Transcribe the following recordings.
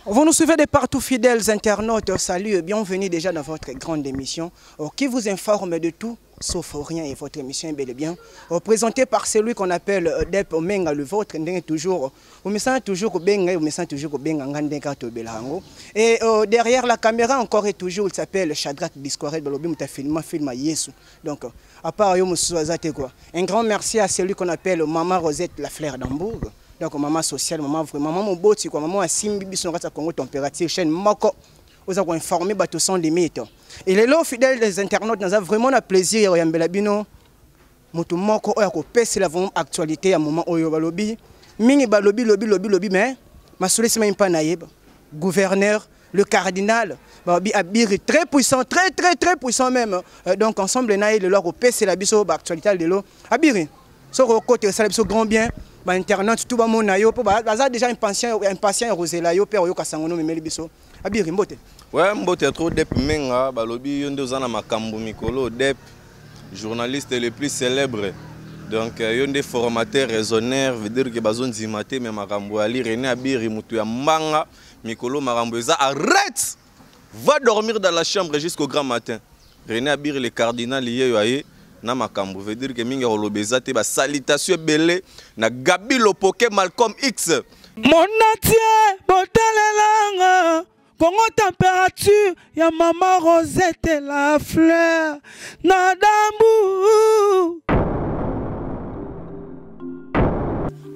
Vous nous suivez de partout, fidèles internautes. Salut et bienvenue déjà dans votre grande émission qui vous informe de tout, sauf rien. Et votre émission est bel et bien présentée par celui qu'on appelle Dep Omenga, le vôtre. Toujours, vous me sentez toujours bien, vous me sentez toujours bien. Et derrière la caméra, encore et toujours, il s'appelle Shadrach Discoret de l'Obim, film Yesu. Donc, à part un grand merci à celui qu'on appelle Maman Rosette, la fleur d'Hambourg. Donc maman sociale, maman vraiment, maman moboti quoi, maman asimbi biso ngata Congo température chaîne moko. Vous avez informé bateau sans limite. Et les lots fidèles des internautes, nous avons vraiment le plaisir yambela bino. Moto moko oya ko pesi la vraiment actualité à moment oyo balobi. Mingi balobi mais masole sima impa na yeba. Gouverneur, le cardinal, babi abiri très puissant, très puissant même. Donc ensemble na le leur pesi la biso actualité de l'eau. Abiri. Sur côté ça biso grand bien. Internet tout ba mona yo po baza déjà impatient rosé la yo père yo kasangono memeli biso abiri mbote ouais mbote trop Dep Menga balobi yo nde na makambo mikolo Dep journaliste le plus célèbre donc yo nde formateur raisonneur veut dire que bazon dimate mais makambo ali René Abiri mutu ya mbanga mikolo makambo eza arrête va dormir dans la chambre jusqu'au grand matin René Abiri le cardinal lié yo aye na makambo veut dire que minga olobeza te ba salutation belé na Gabi Lopoke Malcolm X mon natie botelelanga Congo température ya maman Rosette la fleur na dambu.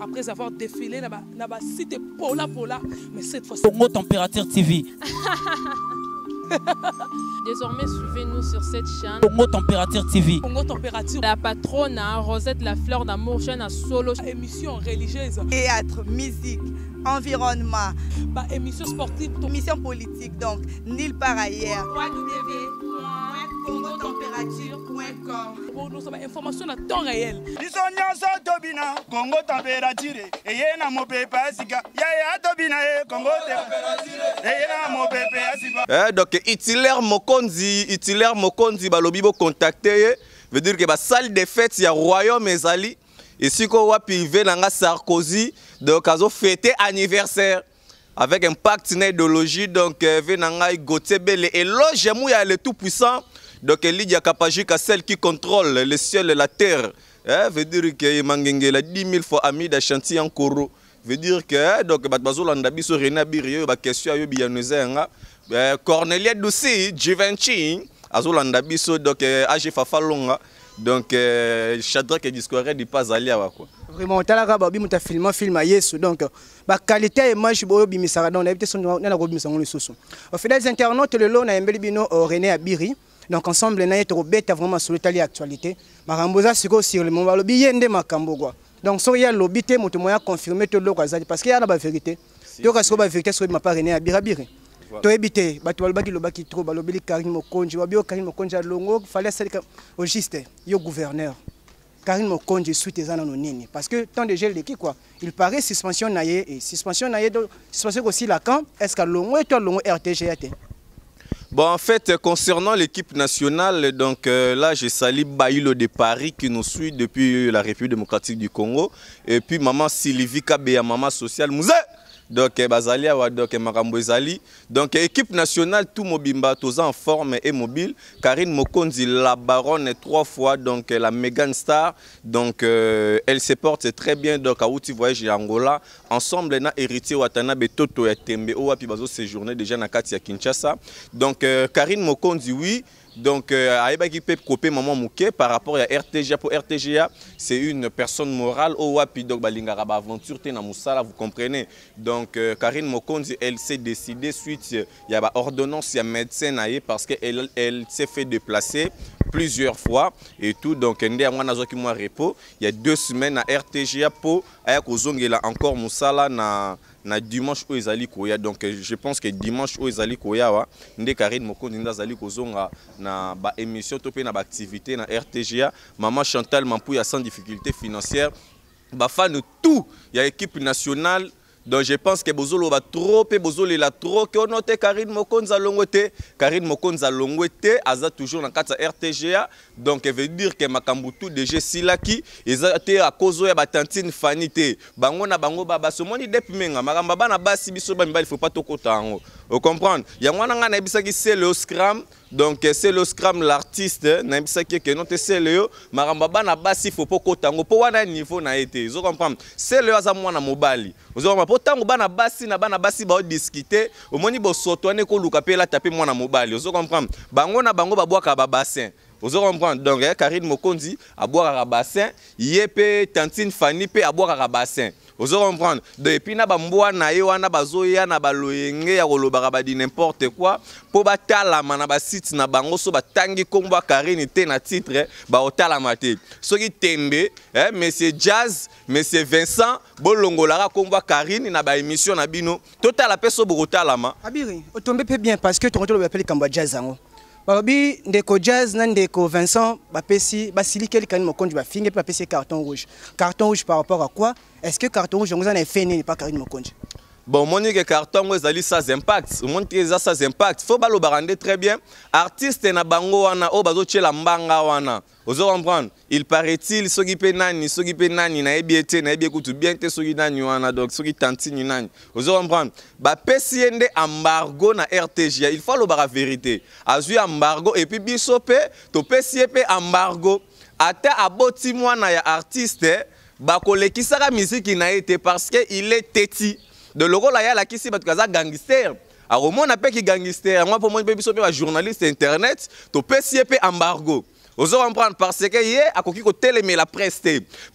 Après avoir défilé na ba site Pola mais cette fois Congo température TV. Désormais, suivez-nous sur cette chaîne. Congo Température TV. Congo Température. La patronne, Rosette, la fleur d'amour, chaîne à solo. Émission religieuse. Théâtre, musique, environnement. Bah, émission sportive. Émission politique, donc, nulle part ailleurs. www.congotempérature.com. Pour nous avoir information à temps réel. Congo Température. Et y a mon pépé asika. Ya tobina Congo Température. Et y a mon pépé asika. Donc Hitler Mokonzi balobi bo contacter veut dire que ba salle de fête ya royaume ezali ici ko wapi venanga Sarkozy donc azo fêter anniversaire avec un pacte d'idéologie donc venanga Gauthier Bele éloge mou ya le tout puissant donc Lydia Kapajika celle qui contrôle le ciel et la terre veut dire que mangenge la 10 000 fois ami da chantier en Koro veut dire que donc bazolanda biso René Abiri ba question yo biyaneza Cornelia Dussi, Givenchy, Azolanda Biso, donc AG Fafalonga, donc Shadrach Discoret di pas aller à quoi. Vraiment, talaka babi muta film à Yesu donc ba qualité image boyo bimisara donc n'habite son na ko bimisanga le soso. Au fidèles internautes le lot na embeli bino René Abiri donc ensemble na yeto beta vraiment sur l'Italie actualité. Makamboza siko sur le moment lobi yende makambo quoi. Donc so ya lobité muto moya confirmer to lo kwazali parce qu'il y a la vérité. Yo ka so ba vérité sur ma part René Abiri. To ebité bato balobaki lobaki trop balobeli Karim Mokonji wabio Karim Mokonji alongo fallait celle au juste yo gouverneur Karim Mokonji suite ezana no nini parce que tant de gel qui quoi il paraît suspension naie et suspension aussi la camp est-ce que longo et toi longo RTGAT. Bon, en fait, concernant l'équipe nationale, donc là, je salue Baïlo de Paris qui nous suit depuis la République démocratique du Congo et puis maman Sylvie Kabea, maman sociale Mouzé. Donc Bazalia wa donc Makambo ezali donc équipe nationale tout mobimba tous en forme et mobile Karine Mokonzi la baronne 3 fois donc la Megan Star donc elle se porte très bien donc à outil voyage à Angola ensemble na héritier Watanabe Toto ya Tembe o wapi bazo séjourner déjà na kati ya Kinshasa donc Karine Mokonzi oui. Donc, Aïbaki Pep Kopé Maman Mouké par rapport à RTGA. Pour RTGA, c'est une personne morale. Au Wapi, donc, Balingaraba Aventure, Tena Moussala, vous comprenez. Donc, Karine Mokonzi, elle s'est décidée suite, il y a une ordonnance, il y a un médecin parce qu'elle s'est fait déplacer plusieurs fois et tout. Donc, il y a 2 semaines à RTGA pour Ayakozongela encore Moussala na dimanche où ezali koya donc je pense que dimanche où ezali koya wa ndé Karine Mokonzi ndazali kozonga na ba émission topé na ba activité na RTGA maman Chantal Mampouya sans difficulté financière ba fan tout il y a équipe nationale Donc je pense que bozolo va trop et bozolo la trop que on note Karine Mokonza Longote. Karine Mokonza Longote aza toujours dans kata RTGA. Donc ça veut dire que makambutu DG Silaki ezate à cause ya batantine fanité. Bango na bango baba somoni depuis menga makamba bana basi biso ba il faut pas to kotango. Vous comprenez? Ya mwana nga na bisaki c'est le scram. Donc c'est le scram l'artiste na bisaki que note c'est le makamba bana basi faut pas kotango po wana niveau na été. Vous comprenez? C'est le aza mwana mobali. Vous comprenez? Pourtant bana basi ba discuter au moni bo sotone ko luka pe la taper mwana mobali. Vous comprenez? Bango na bango ba boaka ba bassin. Vous comprenez? Donc Karine Mokonzi a boire à bassin, yépe tantine Fanny pe a boire à bassin. Vous comprenez? Depuis na bamboa na yo na bazoya na baloyenge ya kolobaka ba di n'importe quoi po batala na ba site na bango so batangi kombo Karine te na titre ba otala mate. Soki tembe monsieur Jazz, monsieur Vincent bolongolaka kombo Karine na ba émission na bino total peso bokotala ma. Abiri, otombe pe bien parce que ton retour appelle kombo Jazz ango. Babi ndeko Jazz na ndeko Vincent bapesi basili Karine Mokonzi ba finge pa pesi carton rouge. Carton rouge par rapport à quoi? Est-ce que carton rouge on a fait ni pas Karine Mokonzi? Bon, mon carton rouge ali sans impact. Mon ça sans impact. Faut balo barande très bien. Artiste na bango wana o bazo tchela mbanga wana. Ozo comprendre? Il paraît-il soki pe nani na ebiete na ebiekutu bien te soki nani wana donc soki tantini nani. Ozo comprendre? Ba pesi ende embargo na RTG. Il faut lo bara vérité. Azui embargo et puis biso pe to pesi pe embargo. Ata aboti mwana ya artiste ba kolekisaka musique na été parce que il est têti. De l'euro là, il y a la qui s'est gangster. Alors, moi, on appelle qui gangster. Moi, pour moi, je suis un journaliste internet. Tu peux s'y embargo. Vous allez comprendre parce que hier, à côté de télémé la presse,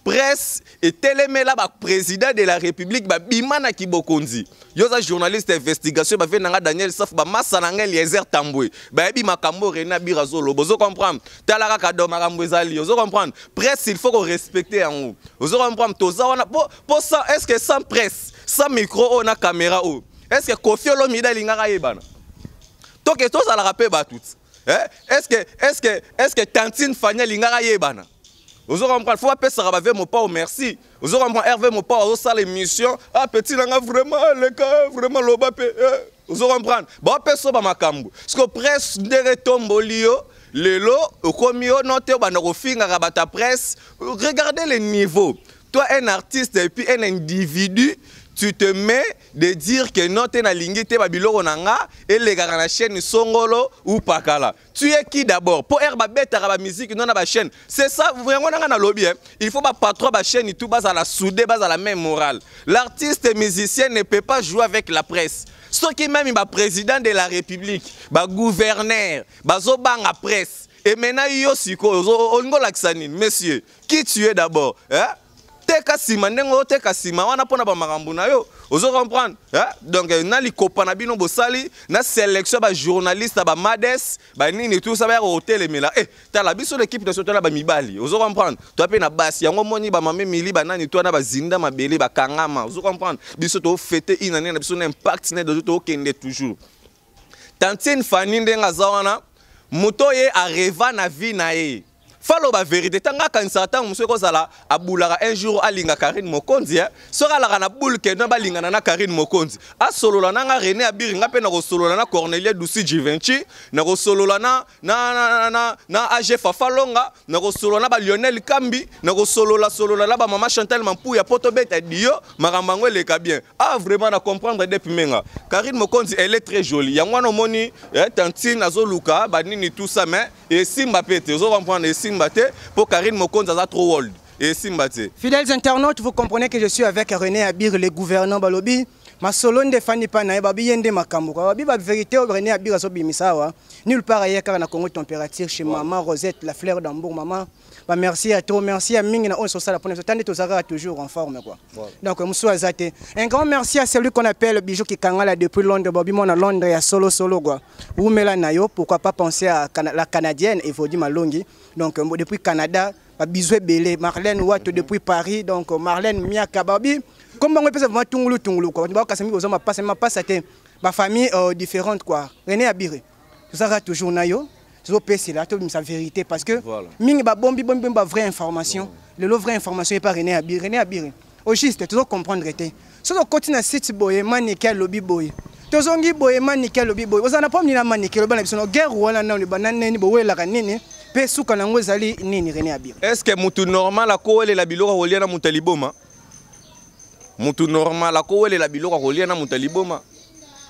presse et télémé la président de la République, bimana ki bokonzi. Yo za journaliste investigation, fait nanga Daniel Saf, massa nanga Eliezer Tamboué. Bi makambo rena birazolo. Vous allez comprendre. Talara kado makambo ezali. Vous allez comprendre. Presse, il faut qu'on respecte en haut. Vous allez comprendre. Toza wana pour ça, est-ce que sans presse, sans micro, on a caméra ou est-ce que Kofi Olomide lingara yebana? Donc que tout ça la rappelle ba tout. Est-ce que tantine Fania lingara yebana? Vous allez comprendre, faut pas ça rabaver mon pas au merci. Vous allez comprendre Hervé mon pas au salle émission. Ah petit langa vraiment le cas vraiment loba pe. Vous allez comprendre. Bon peso ba makambu. Parce que presse ndere tombolio lelo okomio note ba na finga rabata presse. Regardez le niveau. Toi un artiste et puis un individu tu te mets de dire que non, tu es na lingité babilo nanga et les gars na chaîne Songolo ou Pakala. Tu es qui d'abord? Pour herba bête la musique non na ba chaîne. C'est ça, vous voyez on a na lobby. Il faut pas trop ba chaîne tout base à la soudée, base à la même morale. L'artiste et musicien ne peut pas jouer avec la presse. Ce qui même ba président de la République, ba gouverneur, ba zobanga presse. Et maintenant yo siko ongo laksani, monsieur, qui tu es d'abord? Hein? Teka sima nengo teka sima wana pona ba makambu na yo ozo comprendre donc na li kopa na bino bosali na sélection ba journaliste ba mades ba nini tout ça ba hotel mela ta la biso l'équipe de soto na ba mibali ozo comprendre to pe na basi yango moni ba mame mili ba nani to na ba zinda mabele ba kangama ozo comprendre biso to fêter inane na biso na impact ne de to kende toujours tantine Fanny ndenga zawana moto ye areva na vie na ye. Falo ba vérité tanga kanisa tanga monsieur kozala abulaka un jour alinga Karine Mokonzi sera la na boule ke na balingana na Karine Mokonzi a solola na René Abiri nga pe na ko solola na Cornelia Dusi Givenchy na ko solola na AG Fafalonga na ko solola na ba Lionel Kambi na ko solola la ba maman Chantal Mampou ya poto beta dio makambango le ka bien ah vraiment na comprendre depuis menga Karine Mokonzi elle est très jolie yango no moni tantine azoluka ba nini tout ça mais et simba pete ozo comprendre pour Karine Mokonzi a trop old et Simbate. Fidèles internautes, vous comprenez que je suis avec René Abir, le gouverneur Balobi. Ma solo de Fanny Pana, babi yende makambo. Babi ba vérité René Abir aso bimisawa. Nulle part ailleurs car na Congo température chez maman Rosette, la fleur d'Ambour maman. Bah merci à toi, merci à Ming na on so sala pour nous tande tozara toujours en forme quoi. Donc musu azate. Un grand merci à celui qu'on appelle Bijou qui kangala depuis Londres, babi mon à Londres ya solo quoi. Ou mela nayo, pourquoi pas penser à la canadienne Evodi Malongi. Donc depuis Canada, bisou belé Marlène Watt depuis Paris, donc Marlène Miaka babi. Comme on peut vraiment tungulu quoi. On va casser ma passe ma famille différente quoi. René Abiré. Tout ça toujours nayo. Toujours PC là, tout sa vérité parce que ming ba bombi ba vraie information. Le vraie information est pas René Abiré. René Abiré. au juste tu dois comprendre te so côté na site boye manike lobby boye tozongi boye manike lobby boye ozana pas na manike lobby na biso no guerre wana na le banane ni boye la kanini pe suka nango ezali nini René Abiri est-ce que mutu normal akowele la biloko kolia na mutaliboma mutu normal akowele la biloko kolia na mutaliboma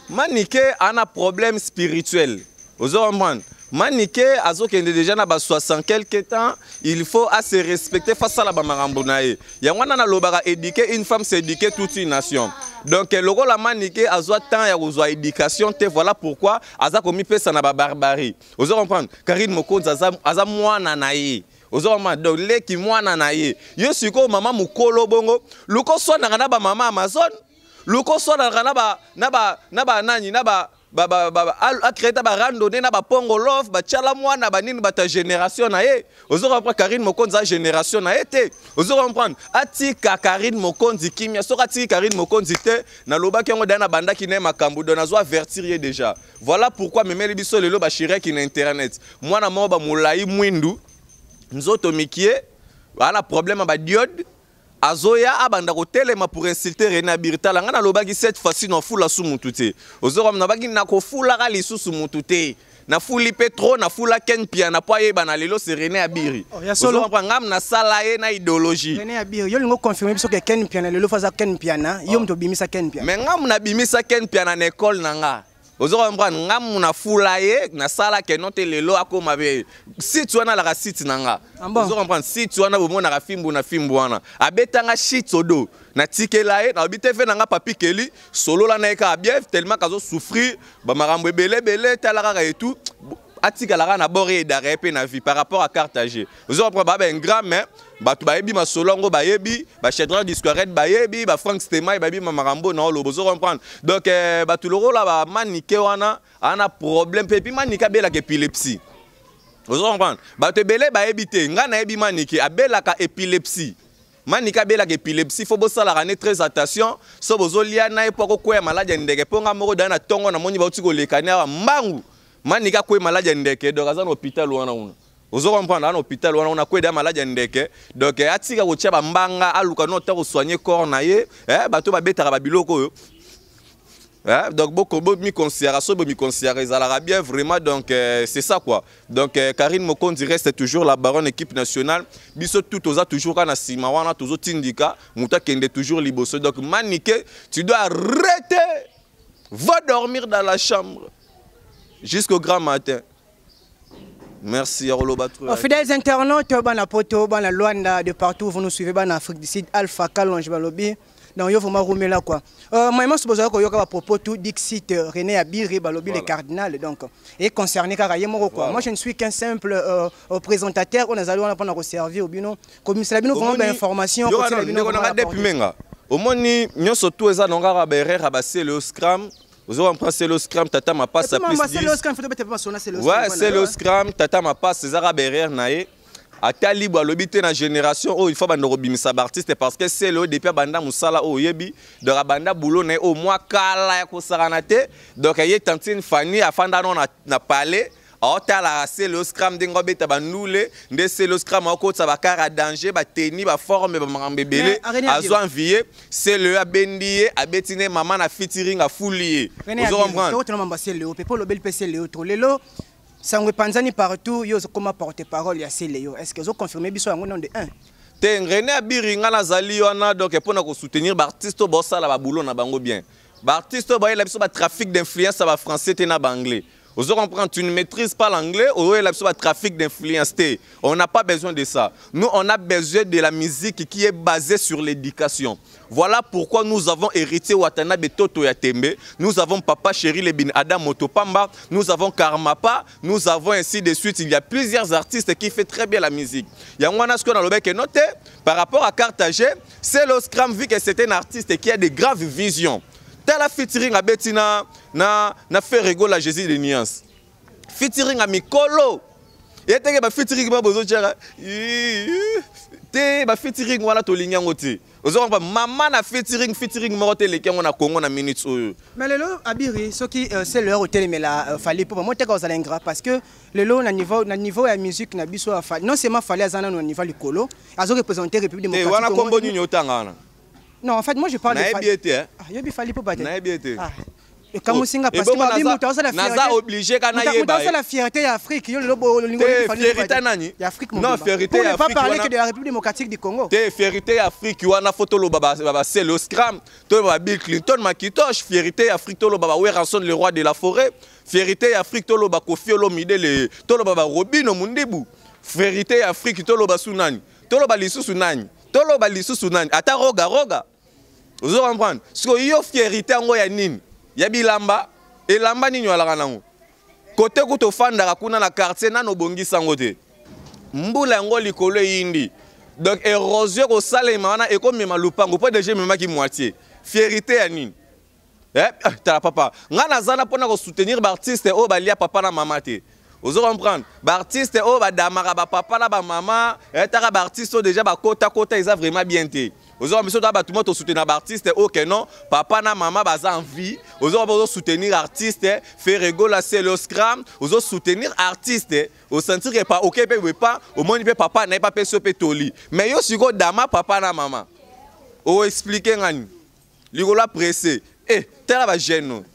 manike ana problème spirituel ozo comprendre manike azokende déjà na ba 60 quelques temps il faut à se respecter face à la bamarambo nae yangwana na lobaka éduquer une femme c'est éduquer toute une nation donc loko la manike azwa temps ya kozwa éducation te voilà pourquoi aza komi pesa na ba barbarie ozo comprendre Karine Mokonzi aza mwana nae ozo comprendre donc leki mwana nae yo siko mama mukolo bongo luko sona na ba mama Amazon luko sona na ba nani na ba a créé ba randonnée na ba pongo love ba tchala mwana ba nini ba ta génération na ye ozo comprendre Karine Mokonzi génération na été ozo comprendre atika Karine Mokonzi kimia so atika Karine Mokonzi te na lobaki ngo dana banda ki ne makambu dona zo avertir ye déjà voilà pourquoi memeli biso lelo ba shire ki na internet mwana mo ba mulai mwindu nzoto mikie ala problème ba diode azoya abanda kotelema pour insulter René Abiri talanga na lobaki cette fois-ci no fula su mutute ozoro na baki na ko fula ka lisusu mutute na fuli petro na fula ken piana po yeba na lelo c'est René Abiri ozoro ngam na sala ye na idéologie René Abiri yo lingo confirmer biso que ken piana lelo faza ken piana yo mto bimisa ken piana mais ngam na bimisa ken piana na école nanga ozo comprendre ngam na fula ye na sala ke note lelo akoma be si tu wana la site nanga ozo comprendre si tu wana bomona ka fimbu na fimbu wana abetanga shit odo na tikela ye na bite fe nanga papi keli solo la na eka bien tellement kazo souffrir ba marambo belé talaka et tout atika la na boré d'arrêt na vie par rapport à Carthage ozo comprendre ba un grand mais batu bayebi masolongo bayebi ba chedra discorette bayebi ba Frank Stema bayebi marambo na lo bozo comprendre donc batu loro la ba manike wana ana problème pepi manika bela ke épilepsie ozo comprendre batu belé bayebi te nga na yebi manike abela ka épilepsie manika bela ke épilepsie faut bosala rané très attention so bozo lia na epoko ko ya maladie ndeke ponga moko dana tongo na moni ba utiko lekania mbangu manika ko maladie ndeke donc azana hôpital wana una ozo comprendre na hôpital wana on kweda maladie ndeke donc atika ko tia bambanga aluka no ta ko soigner corps na ye bato ba betaka ba biloko yo donc beaucoup mi considération mi considérer ça bien vraiment donc c'est ça quoi donc Karine Mokonzi reste toujours la baronne équipe nationale biso tout oza toujours kana sima wana toujours tindika muta kende toujours liboso donc manike tu dois arrêter va dormir dans la chambre jusqu'au grand matin. Merci Arolo Batrou. Fidèles internautes, bana poto, bana Luanda, de partout, vous nous suivez, bana Afrique du Sud, Alpha Kalonge Balobi. Donc yo vraiment roumer là quoi. Moi je pense que yo à propos tout Dixit René Abiri Balobi les cardinal donc et concerné car yemo quoi. Moi je ne suis qu'un simple présentateur, on a allé on a servir au bino comme ça bino vraiment ben information ko ça bino on a depuis menga. Au moni nyoso tout eza nonga ba berera ba c'est le scrum. Vous avez pensé le scrum, tata ma passe à plus 10. Ouais, c'est le scrum, tata ma passe, c'est Zara Berrer nae. A Talibo, l'obité na génération, oh il faut bando robimisa artiste parce que c'est le depuis banda musala oh yebi de la banda boulot nae au moins kala ya ko saranate. Donc il y a tantine Fanny afin d'anon na parler. C'est le scrum d'Ingobe Tabanule, c'est le scrum en côte, ça va car à danger, ba tenir, ba forme, ba mambébélé, à envier, c'est le abendier, à bétiner, maman, à featuring, à foulier. Vous comprenez? C'est le Pepo, le bel PC, le Trolelo, Sangwe Panzani partout, yo comme porte-parole, il y a ces Léo. Est-ce que vous confirmez bien un nom de 1? René Abiri, nga nazali wana, donc pour nous soutenir, l'artiste bossa la boulot na bango bien. L'artiste boy, il a trafic d'influence, ça va français, t'es na anglais. Vous comprenez, tu ne maîtrises pas l'anglais, ou il y a trafic d'influence. On n'a pas besoin de ça. Nous, on a besoin de la musique qui est basée sur l'éducation. Voilà pourquoi nous avons hérité Watanabe Toto Yatembe, nous avons Papa Chéri Lebin Adam Motopamba, nous avons Karmapa, nous avons ainsi de suite. Il y a plusieurs artistes qui font très bien la musique. Il y a un ce qu'on a noté par rapport à Carthage, c'est le Scram vu que c'est un artiste qui a de graves visions. T'as la featuring à Bettina, na fait rigoler la Jésus de Niance. Featuring à Mikolo. Et t'es que featuring ma bozo tchara. T'es ba featuring wala to linyangote. Ozo ba maman na featuring morote le kengo na Congo na minutes oyo. Mais le lot Abiri, ce qui c'est leur hôtel mais là fallait pour moi t'es cause ingrat parce que le lot na niveau la musique na biso non seulement fallait azana no niveau likolo, azo représenter République démocratique. Wana kombo nyonyo tangana. Non, en fait, moi je parle de Fali. Il fallait pas battre. Ah. Et quand on singa parce que Naza obligé quand on la fierté d'Afrique, il fierté nani? Non, fierté Afrique. Pas parler que de la République démocratique du Congo. Te fierté Afrique wana photo lo baba c'est le scram, to ba Bill Clinton Macintosh, fierté Afrique to lo baba Ranson le roi de la forêt, fierté Afrique to lo ba Kofi Olomide le to lo baba Robino Mundebu, fierté Afrique to lo ba Sunani, to lo ba Lisusu nani, to lo ba Lisusu nani, ata roga. Vous comprenez? Parce que yo fierté ngo ya nini? Ya bilamba elamba nini wala nango kote kuto fanda kuna na quartier nano bongisa ngote mbula ngo likolo yindi donc érosion ko salema wana e comme malupango po déjà mema ki moitié fierté ya nini ta papa ngana zana pona ko soutenir ba artiste o ba lia papa na mama te vous comprendre ba artiste o ba damara ba papa na ba mama ta ba artiste déjà ba kota ils a vraiment bien té. Vous avez besoin de soutenir un artiste, ok non, papa na maman baza en vie. Vous avez besoin de soutenir artiste, faire rigoler c'est le scram. Vous avez soutenir artiste, vous sentir que pas ok pas, au moins papa n'est pas péso pétoli. Mais yo si go dama papa na maman. Vous expliquez ngani. Ligola pressé. Tel va gêne.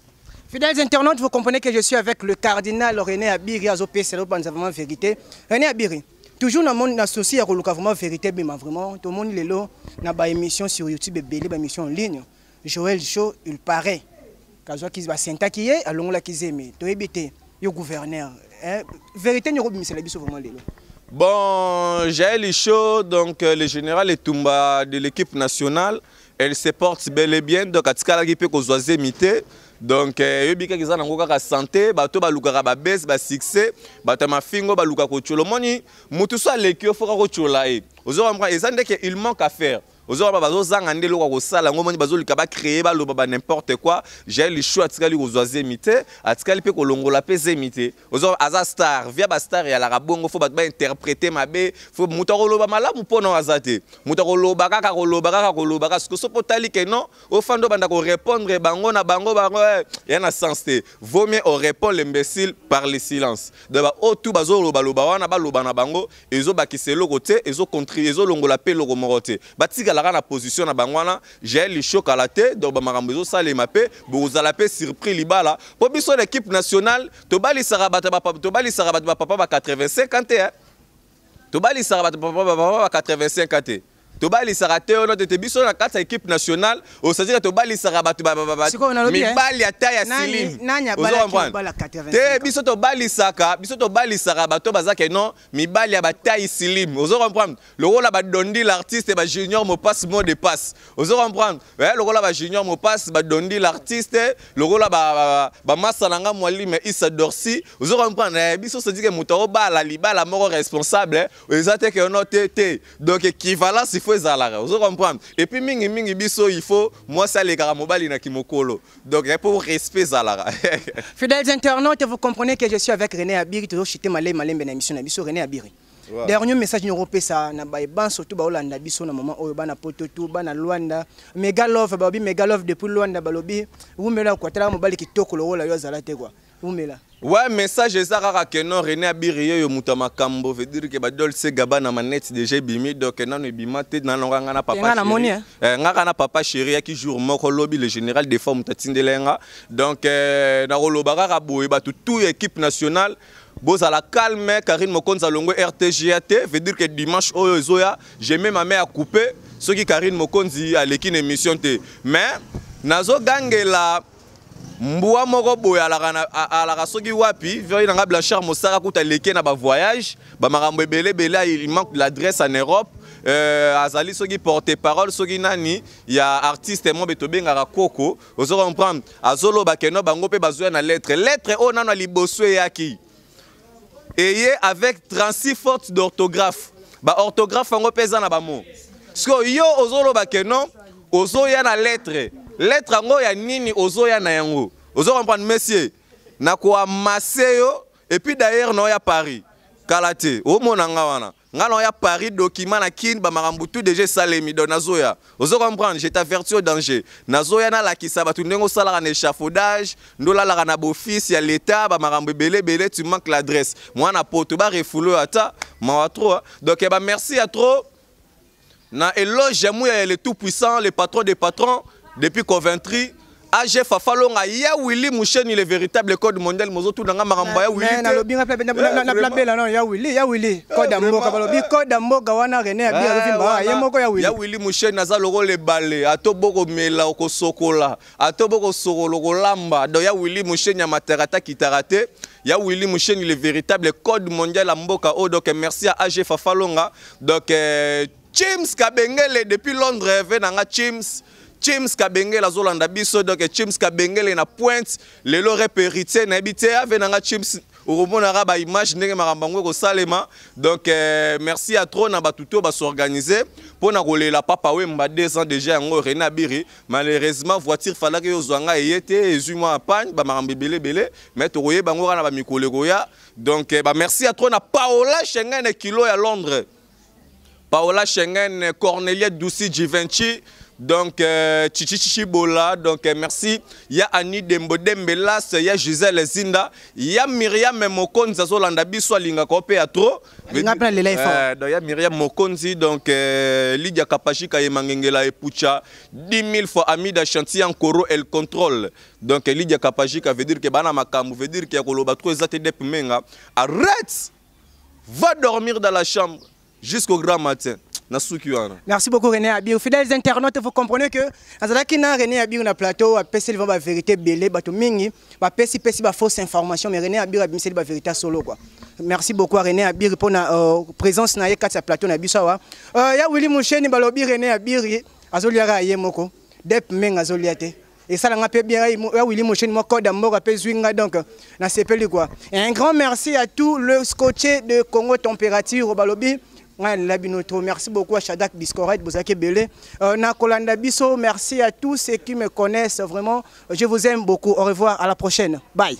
Fidèles internautes, vous comprenez que je suis avec le cardinal René Abiri Azopé, c'est vraiment vérité. René Abiri. Toujours dans mon associé à vraiment vérité, mais vraiment, tout le monde est là, dans une émission sur YouTube, une émission en ligne. Joël Show, il paraît. Quand il va s'intaquiller, alors là qu'ils aiment. Tu es bêté, le gouverneur. Vérité, nous avons vraiment là. Bon, Joël Show, donc le général Etumba de l'équipe nationale, elle se porte bel et bien, donc à Tikala qui peut qu'on soit imité. Donc, yobika kiza na ngoka santé, bato baluka ba base ba succès, bato mafingo baluka ko cholo moni, mutu so lekio foka ko chola e. Ozo comprendre ezande que il manque à faire. Ozo ba bazo zanga ndelo ko sala ngomoni bazo lika ba créer ba loba n'importe quoi. J'ai le choix atikali ko zoaze imité, atikali pe ko longola pe imité. Ozo aza star, via ba star ya la rabongo fo ba interpréter mabe, fo mutu ko loba malamu pona azate. Mutu ko loba kaka ko loba parce que so potali que non, au fando banda ko répondre bango na bango il y a un sens. Vaut mieux on répond l'imbécile par le silence. De ba o tout bazo loba loba wana ba loba na bango, ezo ba kiselo côté, ezo contribuer, ezo longola pe logo morote. Batika la na position na bango wana, j'ai le choc à la tête, donc ba makambo ezo sale mape, bo zala pe surpris libala. Po biso l'équipe nationale, to bali sarabata ba papa ba 85 ans hein. To bali sarabata papa ba 85 ans. Tobali sarate ono te biso na kata équipe nationale au c'est-à-dire tobali sarabatu mi bali ata ya silim bala 85 te biso tobali sarabatu bazake non mi bali ya bataille silim ozo comprendre le rôle ba dondi l'artiste ba junior mo passe mot de passe ozo comprendre le rôle ba junior mo passe ba dondi l'artiste le rôle ba masalanga mwali mais Issa Dorsi ozo comprendre biso se dit que moto bala libala moko responsable ezate que ono te donc équivalence il faut vous comprenez et puis mingi biso il faut moi ça les gars mobile na kimokolo donc pour respect zalara. Fidèles internautes, vous comprenez que je suis avec René Abiri toujours chité malé ben émission na biso René Abiri. Dernier message nous repé ça na ban surtout ba Hollande biso na moment oyo bana pototo bana Luanda Mega Love babi Mega Love depuis Luanda balobi umela ko tala mobile kitoko lo la yo zalate quoi umela. Ouais, message ezaka que non René Abiri yo mutama kambo veut dire que ba Dolce Gabbana manette déjà bimi donc non bima te na longa na papa chéri ngaka na papa chéri qui jour moko lobby le général des formes tatindelenga donc na rolobaka ka boye ba tout équipe nationale boza la calme Karine Mokonza longo RTGAT veut dire que dimanche oyo zoya j'ai même ma mère à couper ce qui Karine Mokonzi à l'équipe émission te mais nazo gangela Mboua moko boya ala soki wapi veri nanga Blanchard Mosara kuta leke na ba voyage ba makambo belé il manque l'adresse en Europe azali soki porte-parole soki nani ya artiste mo betobenga Koko ozo comprendre azolo ba keno bango pe bazoya na lettre o nana liboso yaki ayez avec 36 fautes d'orthographe ba orthographe ngo pesa na ba mo so yo ozolo ba keno ozoya na lettre ngo ya nini ozoya na yango ozo comprendre monsieur na ko amasser yo et puis d'ailleurs no ya Paris kalate o monanga wana ngalo ya Paris document na kin ba makambu tout déjà salemi do nazoya ozo comprendre j'ai t'averti au danger nazoya na la kisaba tu ndengo sala na échafaudage ndola la na office ya l'état ba makambu belé tu manques l'adresse moi na poto ba refulo ata ma trop donc ba merci à trop na éloge ya muya le tout puissant, le patron des patrons depuis Coventry. AG Fafalonga ya Willy Moucheni le véritable code mondial mozo tout nanga maramba ya Willy. Na lobi na plabela non ya Willy code mboka balobi code mboka wana René Abir revimba ya moko ya Willy. Ya Willy Moucheni naza loko le balé atoboko mela ko sokola atoboko sokolo ko lamba do ya Willy Moucheni ya materata kitarate ya Willy Moucheni le véritable code mondial ya mboka o donc merci à AG Fafalonga donc James Kabengele depuis Londres venanga James Kabengele azolanda biso donc James Kabengele na pointe lelo repérité na habité avenanga James urumona ba image ndenge makambango ko salema donc merci à trop na batuto ba s'organiser pour na kolela papa wemba 2 ans déjà ngo René Abiri malheureusement voiture fallait que yozwanga yete ezuma panne ba makambe belé mais to koyeba ngo kana ba mikoleko ya donc merci à trop na Paola Schengen kilo ya Londres Paola Schengen Cornelia Douci Givenchy donc Chichichi Bola donc merci ya Annie Dembodembelas ya Gisèle Zinda ya Myriam Mokonzi azolanda biso alinga ko pe atro donc ya Myriam Mokonzi donc Lydia Kapachika yemangengela epucha 10 000 fois Amida Chantier en Koro elle contrôle donc Lydia Kapachika veut dire que bana makambu veut dire que koloba trop ezate dep menga arrête va dormir dans la chambre jusqu'au grand matin. Merci beaucoup René Abir. Fidèles internautes, vous comprenez que dans René Abir na plateau, a pesi la vérité belé, bato mingi, ba pesi ba fausse information, mais René Abir a bimsé la vérité solo quoi. Merci beaucoup à René Abir pour la présence na yeka plateau na bisawa. Ya Willy Moucheni balobi René Abir azoliara yemoko, dep menga azoliate. Et ça l'a fait bien Willy Moucheni moko d'ambo rappel zwinga donc na sepeli quoi. Et un grand merci à tous le scotché de Congo Température balobi. Merci beaucoup à Shadak Biscoret, Bozake Belé. Nakolanda Bisso, merci à tous ceux qui me connaissent vraiment. Je vous aime beaucoup. Au revoir, à la prochaine. Bye.